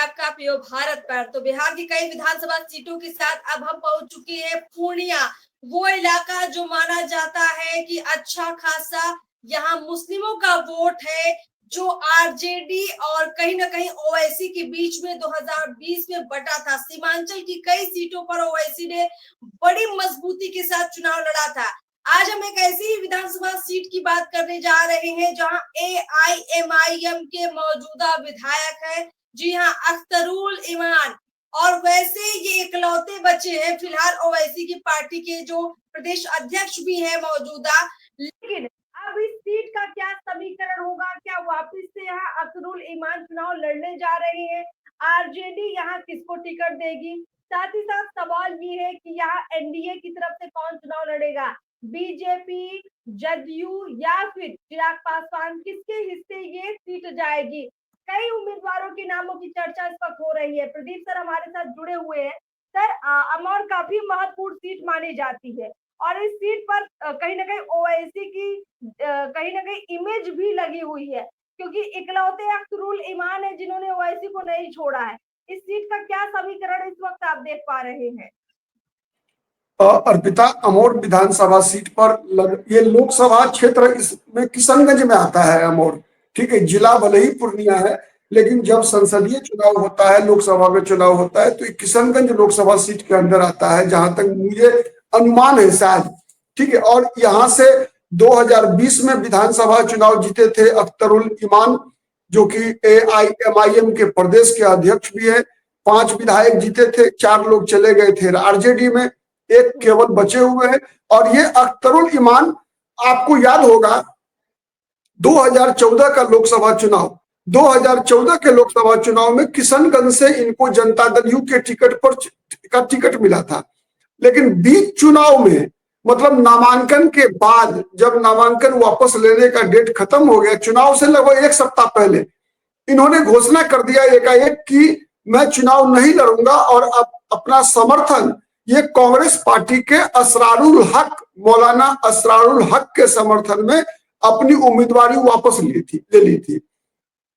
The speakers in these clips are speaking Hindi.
आपका प्रिय भारत पर। तो बिहार की कई विधानसभा सीटों के साथ अब हम पहुंच चुके हैं पूर्णिया, वो इलाका जो माना जाता है कि अच्छा खासा यहाँ मुस्लिमों का वोट है, जो आरजेडी और कहीं ना कहीं ओवैसी के बीच में 2020 में बटा था। सीमांचल की कई सीटों पर ओवैसी ने बड़ी मजबूती के साथ चुनाव लड़ा था। आज हम एक ऐसी ही विधानसभा सीट की बात करने जा रहे हैं जहां एआईएमआईएम के मौजूदा विधायक हैं, जी हाँ, अख्तरुल ईमान। और वैसे ये इकलौते बचे हैं फिलहाल ओवैसी की पार्टी के जो प्रदेश अध्यक्ष भी है मौजूदा। लेकिन अब इस सीट का क्या समीकरण होगा, क्या वापिस से यहाँ अख्तरुल ईमान चुनाव लड़ने जा रहे हैं, आरजेडी यहाँ किसको टिकट देगी, साथ ही साथ सवाल ये है कि यहाँ एनडीए की तरफ से कौन चुनाव लड़ेगा, बीजेपी, जदयू या फिर चिराग पासवान, किसके हिस्से ये सीट जाएगी। कई उम्मीदवारों के नामों की चर्चा इस वक्त हो रही है। प्रदीप सर हमारे साथ जुड़े हुए हैं। सर, अमौर काफी महत्वपूर्ण सीट मानी जाती है और इस सीट पर कहीं ना कहीं ओवैसी की कहीं ना कहीं इमेज भी लगी हुई है, क्योंकि इकलौते अख्तरुल ईमान है जिन्होंने ओवैसी को नहीं छोड़ा है। इस सीट का क्या समीकरण इस वक्त आप देख पा रहे हैं? अर्पिता, अमौर विधानसभा सीट पर ये लोकसभा क्षेत्र इसमें किशनगंज में आता है अमौर। ठीक है, जिला भले ही पूर्णिया है, लेकिन जब संसदीय चुनाव होता है, लोकसभा में चुनाव होता है, तो ये किशनगंज लोकसभा सीट के अंदर आता है, जहां तक मुझे अनुमान है शायद। ठीक है, और यहाँ से 2020 में विधानसभा चुनाव जीते थे अख्तरुल ईमान, जो कि एआईएमआईएम के प्रदेश के अध्यक्ष भी है। 5 विधायक जीते थे, 4 लोग चले गए थे आरजेडी में, एक केवल बचे हुए हैं। और ये अख्तरुल ईमान, आपको याद होगा 2014 का लोकसभा चुनाव, 2014 के लोकसभा चुनाव में किशनगंज से इनको जनता दल यू के टिकट मिला था। लेकिन बीच चुनाव में, मतलब नामांकन के बाद, जब नामांकन वापस लेने का डेट खत्म हो गया, चुनाव से लगभग 1 सप्ताह पहले इन्होंने घोषणा कर दिया एकाएक कि मैं चुनाव नहीं लड़ूंगा, और अब अपना समर्थन ये कांग्रेस पार्टी के असरारुल हक, मौलाना असरारुल हक के समर्थन में अपनी उम्मीदवारी वापस ले ली थी।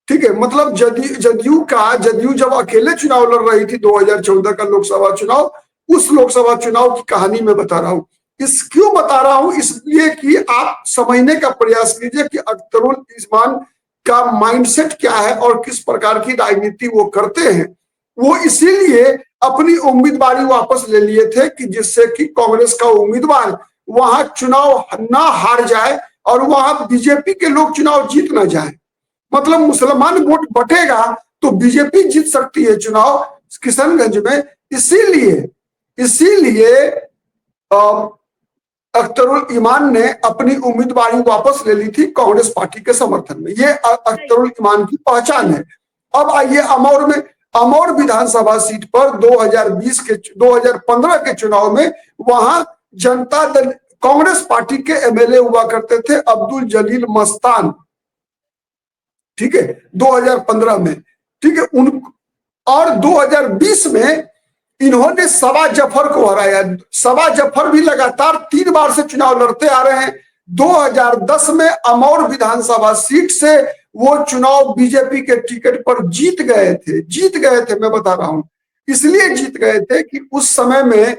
ठीक है, मतलब जदयू जब अकेले चुनाव लड़ रही थी 2014 का लोकसभा चुनाव, उस लोकसभा चुनाव की कहानी मैं बता रहा हूं। क्यों बता रहा हूं? इसलिए कि आप समझने का प्रयास कीजिए कि अख्तरुल ईमान का माइंडसेट क्या है और किस प्रकार की राजनीति वो करते हैं। वो इसीलिए अपनी उम्मीदवारी वापस ले लिए थे कि जिससे कि कांग्रेस का उम्मीदवार वहां चुनाव ना हार जाए और वहां बीजेपी के लोग चुनाव जीत ना जाए। मतलब मुसलमान वोट बटेगा तो बीजेपी जीत सकती है चुनाव किशनगंज में। इसीलिए अख्तरुल ईमान ने अपनी उम्मीदवारी वापस ले ली थी कांग्रेस पार्टी के समर्थन में। ये अख्तरुल ईमान की पहचान है। अब आइए अमौर में, अमौर विधानसभा सीट पर 2015 के चुनाव में वहां जनता दल कांग्रेस पार्टी के एमएलए हुआ करते थे अब्दुल जलील मस्तान। ठीक है, 2015 में। ठीक है, और 2020 में इन्होंने सबा जफर को हराया। सबा जफर भी लगातार 3 बार से चुनाव लड़ते आ रहे हैं। 2010 में अमौर विधानसभा सीट से वो चुनाव बीजेपी के टिकट पर जीत गए थे, मैं बता रहा हूं। इसलिए जीत गए थे कि उस समय में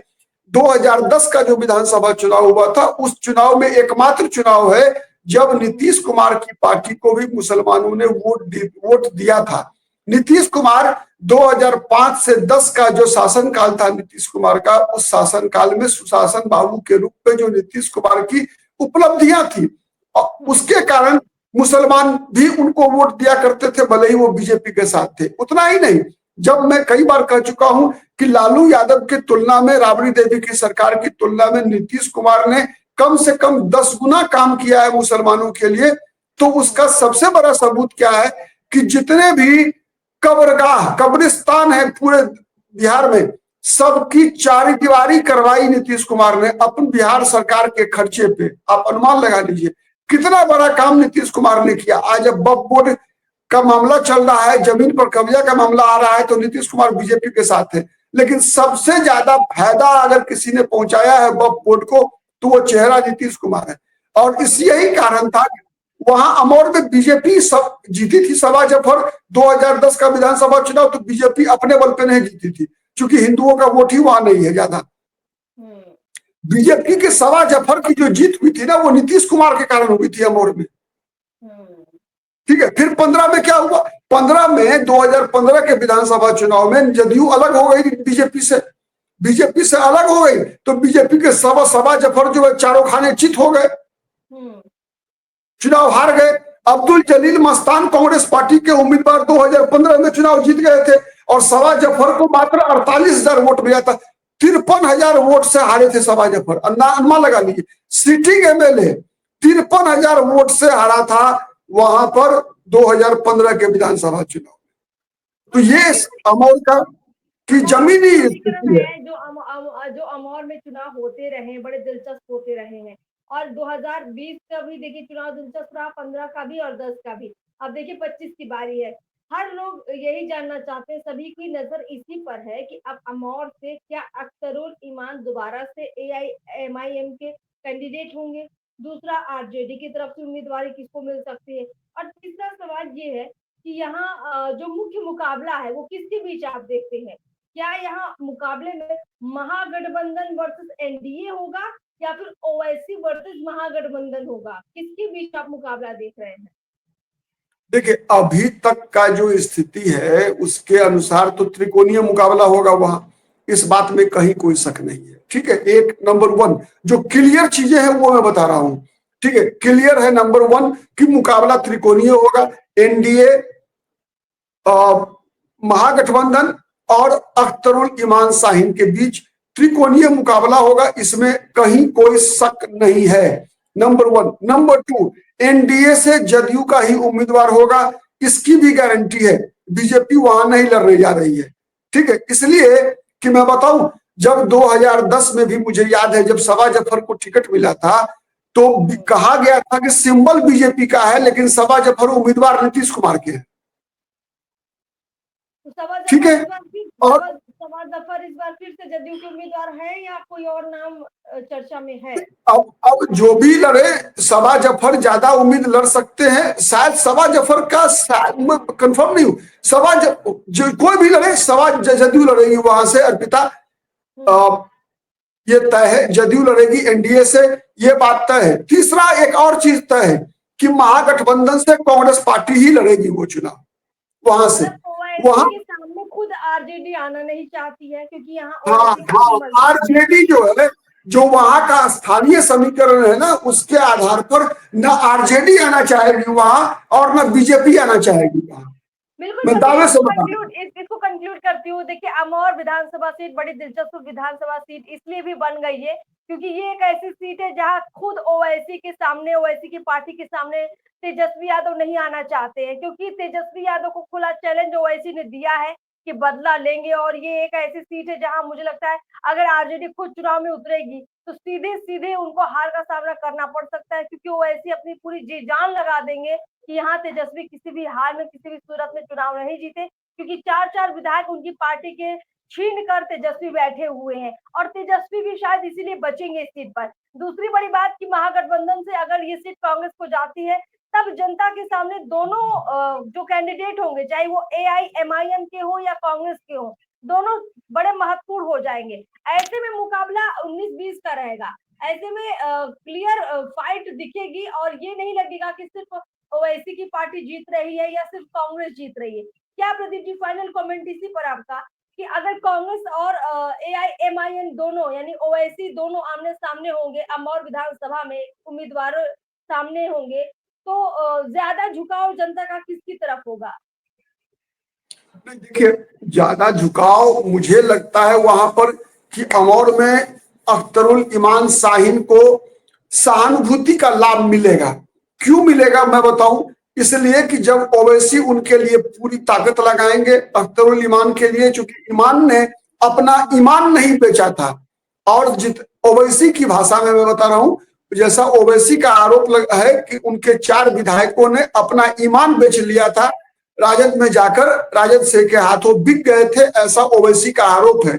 2010 का जो विधानसभा चुनाव हुआ था, उस चुनाव में एकमात्र चुनाव है जब नीतीश कुमार की पार्टी को भी मुसलमानों ने वोट दिया था। नीतीश कुमार 2005 से 10 का जो शासनकाल था नीतीश कुमार का, उस शासनकाल में सुशासन बाबू के रूप में जो नीतीश कुमार की उपलब्धियां थी, उसके कारण मुसलमान भी उनको वोट दिया करते थे, भले ही वो बीजेपी के साथ थे। उतना ही नहीं, जब मैं कई बार कह चुका हूं कि लालू यादव की तुलना में, राबड़ी देवी की सरकार की तुलना में नीतीश कुमार ने कम से कम 10 गुना काम किया है मुसलमानों के लिए। तो उसका सबसे बड़ा सबूत क्या है कि जितने भी कब्रिस्तान है पूरे बिहार में, सबकी चारदीवारी करवाई नीतीश कुमार ने अपन बिहार सरकार के खर्चे पे। आप अनुमान लगा लीजिए कितना बड़ा काम नीतीश कुमार ने किया। आज अब वक्फ बोर्ड का मामला चल रहा है, जमीन पर कब्जा का मामला आ रहा है, तो नीतीश कुमार बीजेपी के साथ है। लेकिन सबसे ज्यादा फायदा अगर किसी ने पहुंचाया है वक्फ बोर्ड को, तो वो चेहरा नीतीश कुमार है। और यही कारण था वहां अमौर में बीजेपी सब जीती थी। सबा जफर 2010 का विधानसभा चुनाव तो बीजेपी अपने बल पे नहीं जीती थी, क्योंकि हिंदुओं का वोट ही वहां नहीं है ज्यादा। बीजेपी के सबा जफर की जो जीत हुई थी ना, वो नीतीश कुमार के कारण हुई थी अमौर में। ठीक है, फिर 15 में क्या हुआ? 15 में 2015 के विधानसभा चुनाव में जदयू अलग हो गई बीजेपी से। बीजेपी से अलग हो गई तो बीजेपी के सबा जफर जो है चारों खाने चित हो गए, चुनाव हार गए। अब्दुल जलील मस्तान कांग्रेस पार्टी के उम्मीदवार 2015 में चुनाव जीत गए थे और सबा जफर को मात्र 48,000 वोट मिला था। 53,000 वोट से हारे थे सबा जफर। अनुमान लगा लीजिए, सिटिंग एमएलए 53,000 वोट से हारा था वहां पर 2015 के विधानसभा चुनाव। तो ये अमौर का कि जमीनी स्थिति है। जो अमौर में चुनाव होते रहे बड़े दिलचस्प होते रहे हैं, और 2020 का भी देखिए चुनाव दिलचस्प रहा, 15 का भी और 10 का भी। अब देखिए 25 की बारी है। हर लोग यही जानना चाहते हैं, सभी की नजर इसी पर है कि अब अमौर से क्या अख्तरुल ईमान दोबारा से AIMIM के कैंडिडेट होंगे, दूसरा आरजेडी की तरफ से उम्मीदवारी किसको मिल सकती है, और तीसरा सवाल ये है कि यहाँ जो मुख्य मुकाबला है वो किसके बीच आप देखते हैं? क्या यहाँ मुकाबले में महागठबंधन वर्सेस एनडीए होगा या फिर ओवैसी वर्सेस महागठबंधन होगा? किसके बीच आप मुकाबला देख रहे हैं? देखिए, अभी तक का जो स्थिति है उसके अनुसार तो त्रिकोणीय मुकाबला होगा वहां, इस बात में कहीं कोई शक नहीं है। ठीक है, एक नंबर 1 जो क्लियर चीजें हैं वो मैं बता रहा हूं। ठीक है, क्लियर है नंबर 1 कि मुकाबला त्रिकोणीय होगा। एनडीए, महागठबंधन और अख्तरुल इमान शाहीन के बीच त्रिकोणीय मुकाबला होगा, इसमें कहीं कोई शक नहीं है। नंबर 1। नंबर 2, एनडीए से जदयू का ही उम्मीदवार होगा, इसकी भी गारंटी है। बीजेपी वहां नहीं लड़ने जा रही है। ठीक है, इसलिए कि मैं बताऊं, जब 2010 में भी मुझे याद है, जब सबा जफर को टिकट मिला था तो कहा गया था कि सिंबल बीजेपी का है, लेकिन सबा जफर उम्मीदवार नीतीश कुमार के हैं। ठीक है, और सबा जफर इस बार फिर से जदयू के उम्मीदवार है या कोई और नाम चर्चा में है? अब जो भी लड़े, सबा जफर ज्यादा उम्मीद लड़ सकते हैं। शायद सबा जफर का कंफर्म नहीं हूं। जो कोई भी लड़े, सबा जदयू लड़ेगी वहां से। अर्पिता, ये तय है, जदयू लड़ेगी एनडीए से, ये बात तय है। तीसरा एक और चीज तय है कि महागठबंधन से कांग्रेस पार्टी ही लड़ेगी वो चुनाव वहां से। वहां के सामने खुद आरजेडी आना नहीं चाहती है, क्योंकि यहाँ हाँ, आरजेडी जो है, जो वहां का स्थानीय समीकरण है ना, उसके आधार पर न आरजेडी आना चाहेगी वहां और न बीजेपी आना चाहेगी वहां। बिल्कुल, इसको कंक्लूड करती हूँ। देखिए, अमौर विधानसभा सीट बड़ी दिलचस्प विधानसभा सीट इसलिए भी बन गई है क्योंकि ये एक ऐसी सीट है जहां खुद ओवैसी के सामने, ओवैसी की पार्टी के सामने तेजस्वी यादव नहीं आना चाहते हैं, क्योंकि तेजस्वी यादव को खुला चैलेंज ओवैसी ने दिया है कि बदला लेंगे। और ये एक ऐसी सीट है जहां मुझे लगता है अगर आरजेडी खुद चुनाव में उतरेगी तो सीधे सीधे उनको हार का सामना करना पड़ सकता है, क्योंकि ओवैसी अपनी पूरी जी जान लगा देंगे कि यहाँ तेजस्वी किसी भी हाल में, किसी भी सूरत में चुनाव नहीं जीते, क्योंकि 4 विधायक उनकी पार्टी के छीन कर तेजस्वी बैठे हुए हैं और तेजस्वी भी शायद इसीलिए बचेंगे इस सीट पर। दूसरी बड़ी बात कि महागठबंधन से अगर ये सीट कांग्रेस को जाती है तब जनता के सामने दोनों जो कैंडिडेट होंगे, चाहे वो AIMIM के हो या कांग्रेस के हो, दोनों बड़े महत्वपूर्ण हो जाएंगे। ऐसे में मुकाबला 19-20 का रहेगा। ऐसे में क्लियर फाइट दिखेगी और ये नहीं लगेगा कि सिर्फ ओवैसी की पार्टी जीत रही है या सिर्फ कांग्रेस जीत रही है। क्या प्रदीप जी, फाइनल कमेंट इसी पर आपका कि अगर कांग्रेस और AIMIM दोनों यानी ओवैसी दोनों आमने सामने होंगे, अमौर विधानसभा में उम्मीदवार सामने होंगे, तो ज्यादा झुकाव जनता का किसकी तरफ होगा? देखिए, ज्यादा झुकाव मुझे लगता है वहां पर कि अमौर में अख्तरुल इमान शाहीन को सहानुभूति का लाभ मिलेगा। क्यों मिलेगा मैं बताऊं, इसलिए कि जब ओवैसी उनके लिए पूरी ताकत लगाएंगे अख्तरुल इमान के लिए, चूंकि इमान ने अपना ईमान नहीं बेचा था। और ओवैसी की भाषा में मैं बता रहा हूं, जैसा ओवैसी का आरोप है कि उनके 4 विधायकों ने अपना ईमान बेच लिया था, राजद में जाकर राजद से के हाथों बिक गए थे, ऐसा ओवैसी का आरोप है।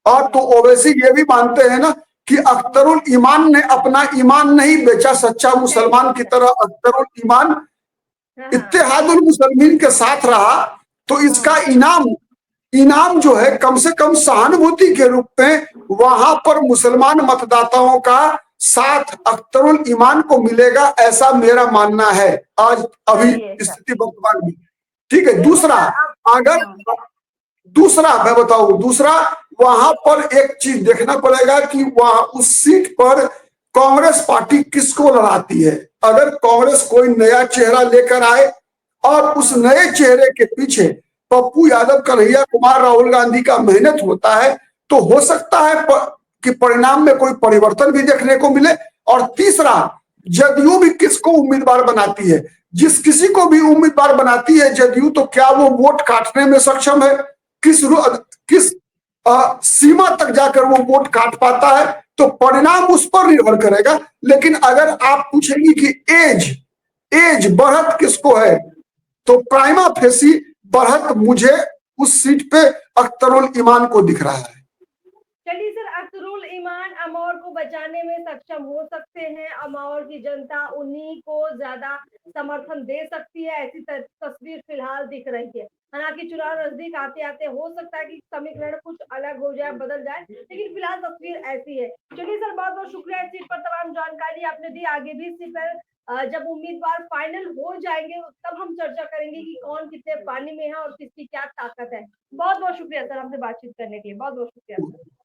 और तो ओवैसी ये भी मानते हैं ना कि अख्तरुल ईमान ने अपना ईमान नहीं बेचा, सच्चा मुसलमान की तरह अख्तरुल ईमान इत्तेहादुल मुसलमीन के साथ रहा, तो इसका इनाम जो है कम से कम सहानुभूति के रूप में वहां पर मुसलमान मतदाताओं का साथ अख्तरुल ईमान को मिलेगा, ऐसा मेरा मानना है आज अभी स्थिति वर्तमान में। ठीक है। दूसरा मैं बताऊं, दूसरा वहां पर एक चीज देखना पड़ेगा कि वहां उस सीट पर कांग्रेस पार्टी किसको लड़ाती है। अगर कांग्रेस कोई नया चेहरा लेकर आए और उस नए चेहरे के पीछे पप्पू यादव, कन्हैया कुमार, राहुल गांधी का मेहनत होता है, तो हो सकता है कि परिणाम में कोई परिवर्तन भी देखने को मिले। और तीसरा, जदयू भी किसको उम्मीदवार बनाती है, जिस किसी को भी उम्मीदवार बनाती है जदयू, तो क्या वो वोट काटने में सक्षम है, किस सीमा तक जाकर वो वोट काट पाता है, तो परिणाम उस पर निर्भर करेगा। लेकिन अगर आप पूछेंगे कि एज बढ़त किसको है, तो प्राइमा फेसी बढ़त मुझे उस सीट पे अख्तरुल ईमान को दिख रहा है। चलिए सर, अख्तरुल ईमान अमौर को बचाने में सक्षम हो सकते हैं, अमौर की जनता उन्हीं को ज्यादा समर्थन दे सकती है, ऐसी तस्वीर फिलहाल दिख रही है। हालांकि चुनाव नजदीक आते आते हो सकता है कि समीकरण कुछ अलग हो जाए, बदल जाए, लेकिन फिलहाल तस्वीर ऐसी है। चलिए सर, बहुत बहुत शुक्रिया इस सीट पर तमाम जानकारी आपने दी। आगे भी इस सीट पर जब उम्मीदवार फाइनल हो जाएंगे तब हम चर्चा करेंगे कि कौन कितने पानी में है और किसकी क्या ताकत है। बहुत बहुत शुक्रिया सर, हमसे बातचीत करने के लिए बहुत बहुत शुक्रिया।